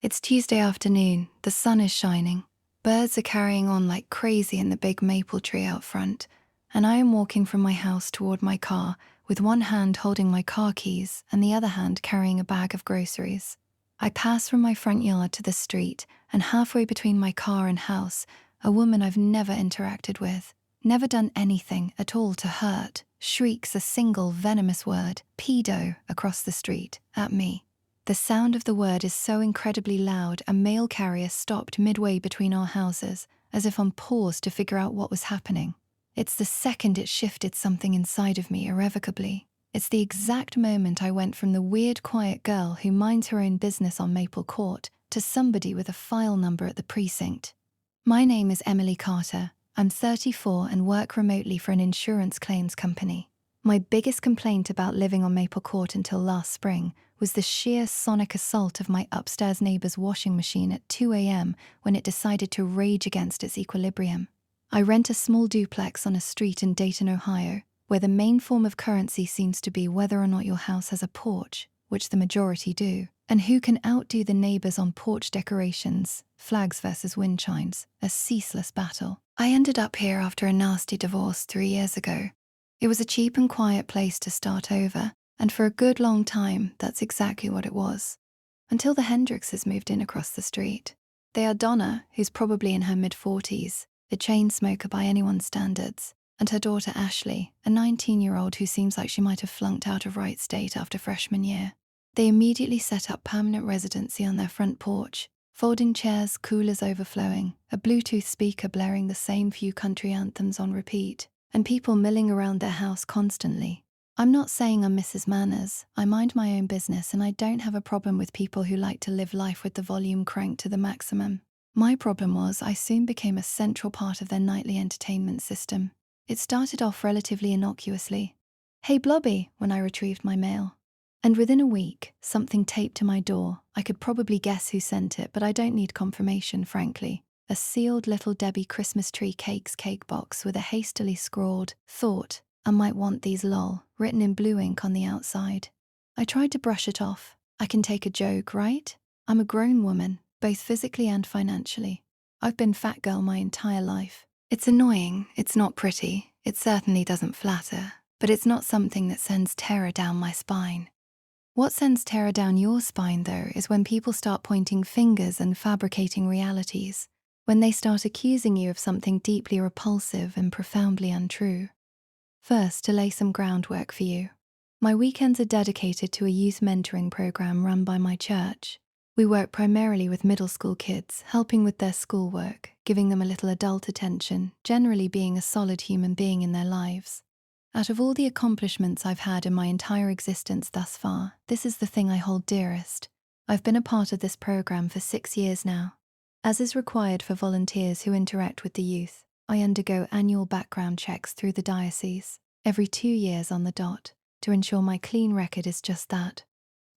It's Tuesday afternoon, the sun is shining, birds are carrying on like crazy in the big maple tree out front, and I am walking from my house toward my car with one hand holding my car keys and the other hand carrying a bag of groceries. I pass from my front yard to the street, and halfway between my car and house, a woman I've never interacted with, never done anything at all to hurt, shrieks a single venomous word, pedo, across the street, at me. The sound of the word is so incredibly loud, a mail carrier stopped midway between our houses, as if on pause to figure out what was happening. It's the second it shifted something inside of me irrevocably. It's the exact moment I went from the weird quiet girl who minds her own business on Maple Court to somebody with a file number at the precinct. My name is Emily Carter. I'm 34 and work remotely for an insurance claims company. My biggest complaint about living on Maple Court until last spring was the sheer sonic assault of my upstairs neighbour's washing machine at 2 a.m. when it decided to rage against its equilibrium. I rent a small duplex on a street in Dayton, Ohio, where the main form of currency seems to be whether or not your house has a porch, which the majority do, and who can outdo the neighbours on porch decorations, flags versus wind chimes, a ceaseless battle. I ended up here after a nasty divorce 3 years ago. It was a cheap and quiet place to start over, and for a good long time, that's exactly what it was. Until the Hendrickses moved in across the street. They are Donna, who's probably in her mid-40s, a chain smoker by anyone's standards, and her daughter Ashley, a 19-year-old who seems like she might have flunked out of Wright State after freshman year. They immediately set up permanent residency on their front porch, folding chairs, coolers overflowing, a Bluetooth speaker blaring the same few country anthems on repeat, and people milling around their house constantly. I'm not saying I'm Mrs. Manners. I mind my own business and I don't have a problem with people who like to live life with the volume cranked to the maximum. My problem was I soon became a central part of their nightly entertainment system. It started off relatively innocuously. "Hey Blobby," when I retrieved my mail. And within a week, something taped to my door. I could probably guess who sent it, but I don't need confirmation, frankly. A sealed Little Debbie Christmas tree cakes cake box with a hastily scrawled, "Thought, I might want these lol," written in blue ink on the outside. I tried to brush it off. I can take a joke, right? I'm a grown woman, both physically and financially. I've been fat girl my entire life. It's annoying, it's not pretty, it certainly doesn't flatter, but it's not something that sends terror down my spine. What sends terror down your spine, though, is when people start pointing fingers and fabricating realities, when they start accusing you of something deeply repulsive and profoundly untrue. First, to lay some groundwork for you. My weekends are dedicated to a youth mentoring program run by my church. We work primarily with middle school kids, helping with their schoolwork, giving them a little adult attention, generally being a solid human being in their lives. Out of all the accomplishments I've had in my entire existence thus far, this is the thing I hold dearest. I've been a part of this program for 6 years now. As is required for volunteers who interact with the youth, I undergo annual background checks through the diocese, every 2 years on the dot, to ensure my clean record is just that.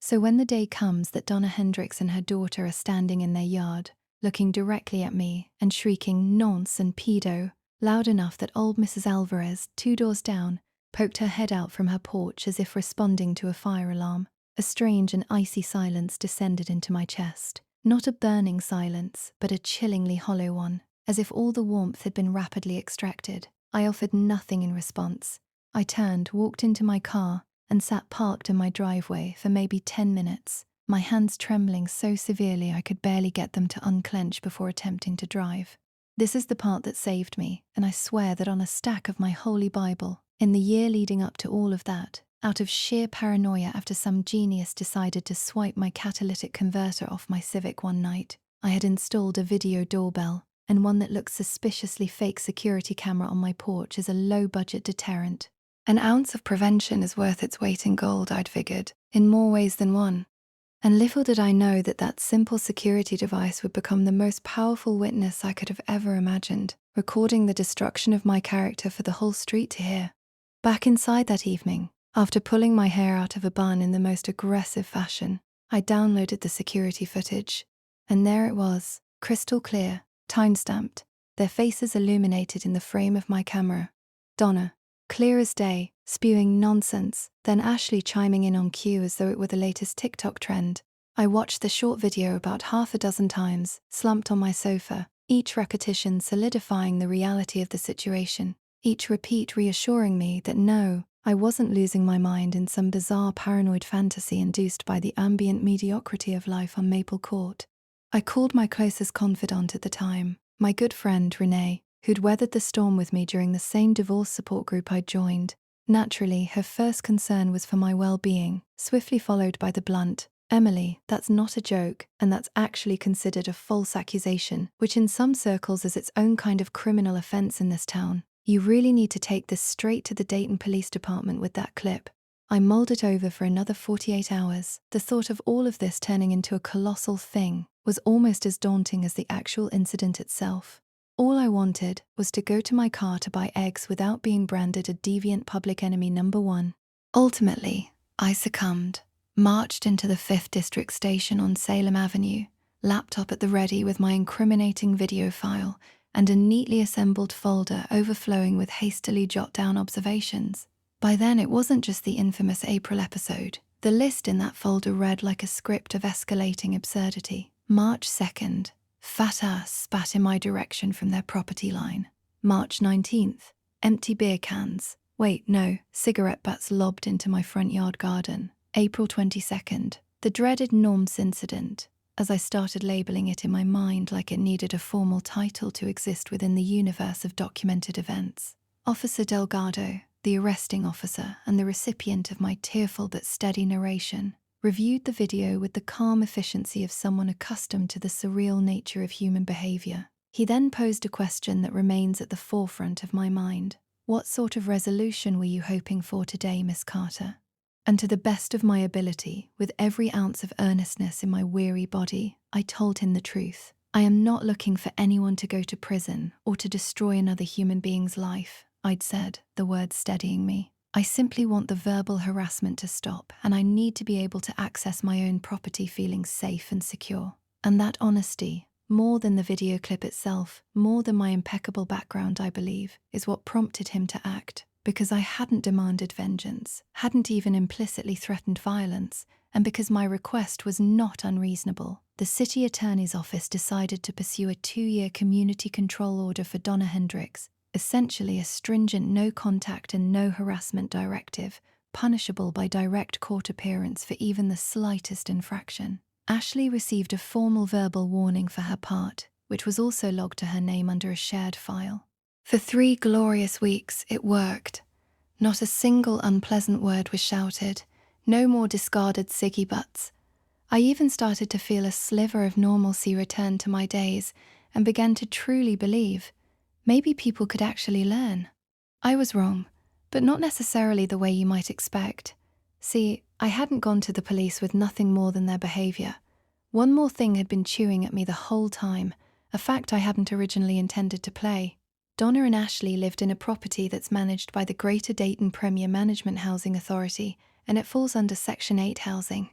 So when the day comes that Donna Hendricks and her daughter are standing in their yard, looking directly at me and shrieking nonce and pedo, loud enough that old Mrs. Alvarez, 2 doors down, poked her head out from her porch as if responding to a fire alarm, a strange and icy silence descended into my chest. Not a burning silence, but a chillingly hollow one, as if all the warmth had been rapidly extracted. I offered nothing in response. I turned, walked into my car, and sat parked in my driveway for maybe 10 minutes, my hands trembling so severely I could barely get them to unclench before attempting to drive. This is the part that saved me, and I swear that on a stack of my holy Bible, in the year leading up to all of that, out of sheer paranoia after some genius decided to swipe my catalytic converter off my Civic one night, I had installed a video doorbell, and one that looks suspiciously fake security camera on my porch is a low-budget deterrent. An ounce of prevention is worth its weight in gold, I'd figured, in more ways than one. And little did I know that that simple security device would become the most powerful witness I could have ever imagined, recording the destruction of my character for the whole street to hear. Back inside that evening, after pulling my hair out of a bun in the most aggressive fashion, I downloaded the security footage. And there it was, crystal clear, time-stamped, their faces illuminated in the frame of my camera. Donna, clear as day, spewing nonsense, then Ashley chiming in on cue as though it were the latest TikTok trend. I watched the short video about half a dozen times, slumped on my sofa, each repetition solidifying the reality of the situation, each repeat reassuring me that no, I wasn't losing my mind in some bizarre paranoid fantasy induced by the ambient mediocrity of life on Maple Court. I called my closest confidant at the time, my good friend Renee, who'd weathered the storm with me during the same divorce support group I'd joined. Naturally, her first concern was for my well-being, swiftly followed by the blunt, "Emily, that's not a joke, and that's actually considered a false accusation, which in some circles is its own kind of criminal offense in this town. You really need to take this straight to the Dayton Police Department with that clip." I mulled it over for another 48 hours. The thought of all of this turning into a colossal thing was almost as daunting as the actual incident itself. All I wanted was to go to my car to buy eggs without being branded a deviant public enemy number one. Ultimately, I succumbed, marched into the 5th District station on Salem Avenue, laptop at the ready with my incriminating video file and a neatly assembled folder overflowing with hastily jot down observations. By then, it wasn't just the infamous April episode. The list in that folder read like a script of escalating absurdity. March 2nd, fat ass spat in my direction from their property line. March 19th, empty beer cans. Wait, no, cigarette butts lobbed into my front yard garden. April 22nd, the dreaded Norms incident, as I started labeling it in my mind like it needed a formal title to exist within the universe of documented events. Officer Delgado, the arresting officer and the recipient of my tearful but steady narration, reviewed the video with the calm efficiency of someone accustomed to the surreal nature of human behavior. He then posed a question that remains at the forefront of my mind. What sort of resolution were you hoping for today, Miss Carter? And to the best of my ability, with every ounce of earnestness in my weary body, I told him the truth. I am not looking for anyone to go to prison or to destroy another human being's life, I'd said, the words steadying me. I simply want the verbal harassment to stop, and I need to be able to access my own property feeling safe and secure. And that honesty, more than the video clip itself, more than my impeccable background, I believe, is what prompted him to act. Because I hadn't demanded vengeance, hadn't even implicitly threatened violence, and because my request was not unreasonable, the city attorney's office decided to pursue a 2-year community control order for Donna Hendricks, essentially a stringent no-contact and no-harassment directive, punishable by direct court appearance for even the slightest infraction. Ashley received a formal verbal warning for her part, which was also logged to her name under a shared file. For 3 glorious weeks, it worked. Not a single unpleasant word was shouted, no more discarded ciggy butts. I even started to feel a sliver of normalcy return to my days and began to truly believe maybe people could actually learn. I was wrong, but not necessarily the way you might expect. See, I hadn't gone to the police with nothing more than their behavior. One more thing had been chewing at me the whole time, a fact I hadn't originally intended to play. Donna and Ashley lived in a property that's managed by the Greater Dayton Premier Management Housing Authority, and it falls under Section 8 housing.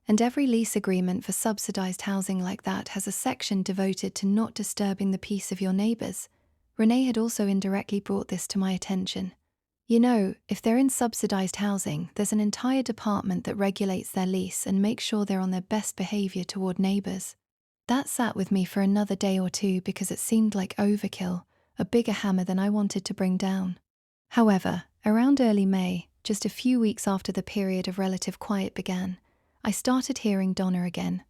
And every lease agreement for subsidized housing like that has a section devoted to not disturbing the peace of your neighbors. Renee had also indirectly brought this to my attention. You know, if they're in subsidized housing, there's an entire department that regulates their lease and makes sure they're on their best behavior toward neighbors. That sat with me for another day or two because it seemed like overkill, a bigger hammer than I wanted to bring down. However, around early May, just a few weeks after the period of relative quiet began, I started hearing Donna again.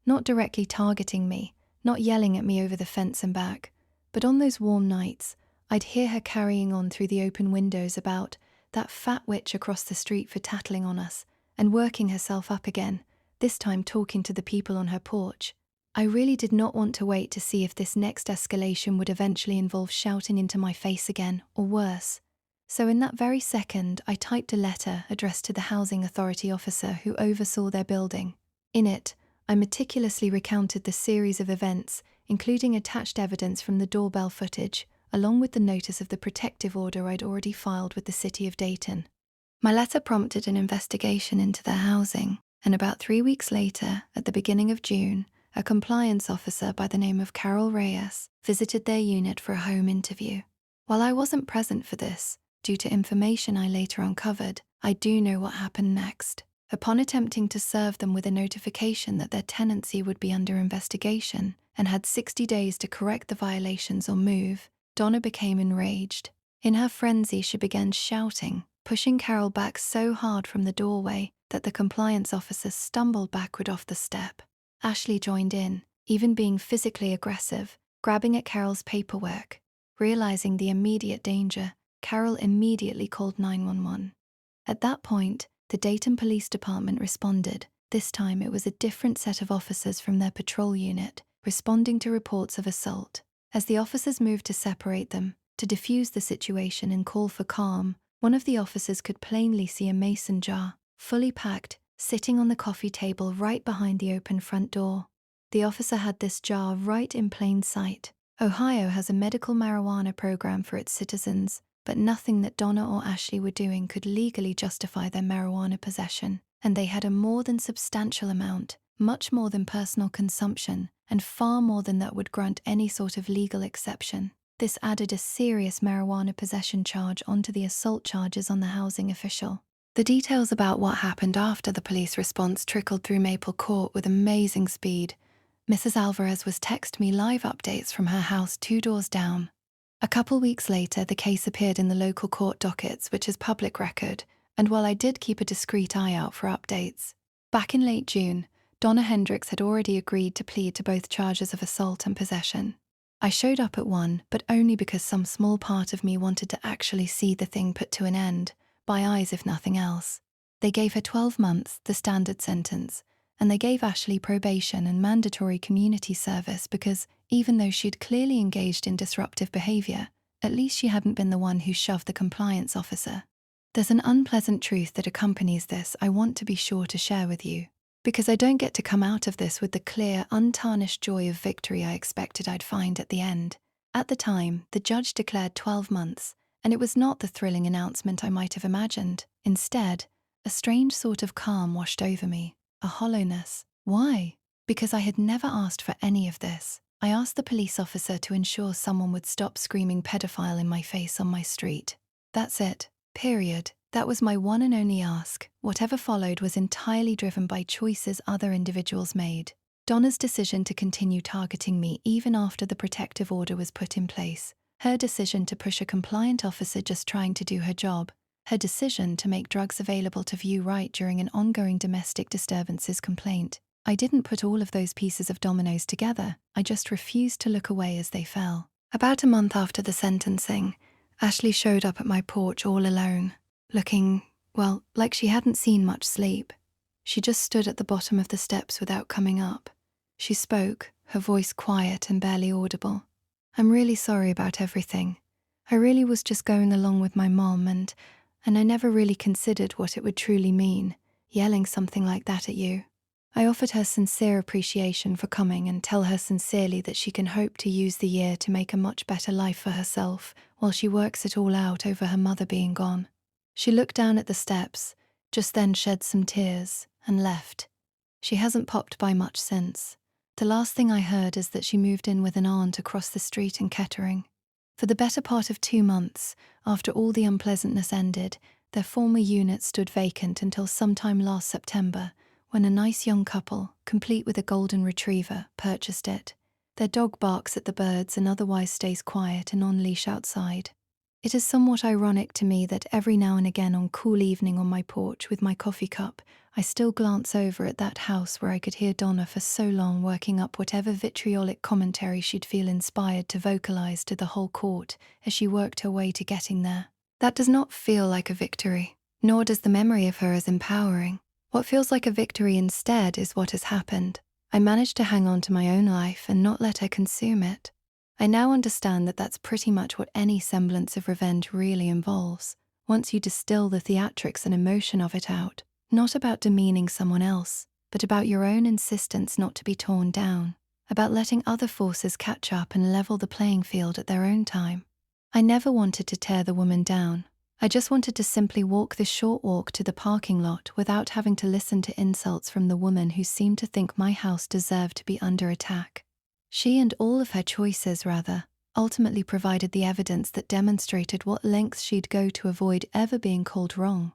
Not directly targeting me, not yelling at me over the fence and back, but on those warm nights, I'd hear her carrying on through the open windows about that fat witch across the street for tattling on us, and working herself up again, this time talking to the people on her porch. I really did not want to wait to see if this next escalation would eventually involve shouting into my face again, or worse. So in that very second, I typed a letter addressed to the housing authority officer who oversaw their building. In it, I meticulously recounted the series of events, including attached evidence from the doorbell footage, along with the notice of the protective order I'd already filed with the city of Dayton. My letter prompted an investigation into their housing, and about 3 weeks later, at the beginning of June, a compliance officer by the name of Carol Reyes visited their unit for a home interview. While I wasn't present for this, due to information I later uncovered, I do know what happened next. Upon attempting to serve them with a notification that their tenancy would be under investigation and had 60 days to correct the violations or move, Donna became enraged. In her frenzy, she began shouting, pushing Carol back so hard from the doorway that the compliance officer stumbled backward off the step. Ashley joined in, even being physically aggressive, grabbing at Carol's paperwork. Realizing the immediate danger, Carol immediately called 911. At that point, the Dayton Police Department responded. This time it was a different set of officers from their patrol unit, responding to reports of assault. As the officers moved to separate them, to defuse the situation and call for calm, one of the officers could plainly see a mason jar, fully packed, sitting on the coffee table right behind the open front door. The officer had this jar right in plain sight. Ohio has a medical marijuana program for its citizens, but nothing that Donna or Ashley were doing could legally justify their marijuana possession, and they had a more than substantial amount, much more than personal consumption, and far more than that would grant any sort of legal exception. This added a serious marijuana possession charge onto the assault charges on the housing official. The details about what happened after the police response trickled through Maple Court with amazing speed. Mrs. Alvarez was texting me live updates from her house 2 doors down. A couple weeks later, the case appeared in the local court dockets, which is public record, and while I did keep a discreet eye out for updates, back in late June, Donna Hendricks had already agreed to plead to both charges of assault and possession. I showed up at one, but only because some small part of me wanted to actually see the thing put to an end, by eyes if nothing else. They gave her 12 months, the standard sentence, and they gave Ashley probation and mandatory community service because, even though she'd clearly engaged in disruptive behavior, at least she hadn't been the one who shoved the compliance officer. There's an unpleasant truth that accompanies this I want to be sure to share with you, because I don't get to come out of this with the clear, untarnished joy of victory I expected I'd find at the end. At the time, the judge declared 12 months, and it was not the thrilling announcement I might have imagined. Instead, a strange sort of calm washed over me. A hollowness. Why? Because I had never asked for any of this. I asked the police officer to ensure someone would stop screaming pedophile in my face on my street. That's it. Period. That was my one and only ask. Whatever followed was entirely driven by choices other individuals made. Donna's decision to continue targeting me even after the protective order was put in place. Her decision to push a compliant officer just trying to do her job. Her decision to make drugs available to view right during an ongoing domestic disturbances complaint. I didn't put all of those pieces of dominoes together, I just refused to look away as they fell. About a month after the sentencing, Ashley showed up at my porch all alone, looking, well, like she hadn't seen much sleep. She just stood at the bottom of the steps without coming up. She spoke, her voice quiet and barely audible. "I'm really sorry about everything. I really was just going along with my mom and I never really considered what it would truly mean, yelling something like that at you." I offered her sincere appreciation for coming and tell her sincerely that she can hope to use the year to make a much better life for herself while she works it all out over her mother being gone. She looked down at the steps, just then shed some tears, and left. She hasn't popped by much since. The last thing I heard is that she moved in with an aunt across the street in Kettering. For the better part of 2 months, after all the unpleasantness ended, their former unit stood vacant until sometime last September, when a nice young couple, complete with a golden retriever, purchased it. Their dog barks at the birds and otherwise stays quiet and on leash outside. It is somewhat ironic to me that every now and again on cool evening on my porch with my coffee cup, I still glance over at that house where I could hear Donna for so long working up whatever vitriolic commentary she'd feel inspired to vocalize to the whole court as she worked her way to getting there. That does not feel like a victory, nor does the memory of her as empowering. What feels like a victory instead is what has happened. I managed to hang on to my own life and not let her consume it. I now understand that that's pretty much what any semblance of revenge really involves, once you distill the theatrics and emotion of it out, not about demeaning someone else, but about your own insistence not to be torn down, about letting other forces catch up and level the playing field at their own time. I never wanted to tear the woman down. I just wanted to simply walk this short walk to the parking lot without having to listen to insults from the woman who seemed to think my house deserved to be under attack. She and all of her choices, rather, ultimately provided the evidence that demonstrated what lengths she'd go to avoid ever being called wrong.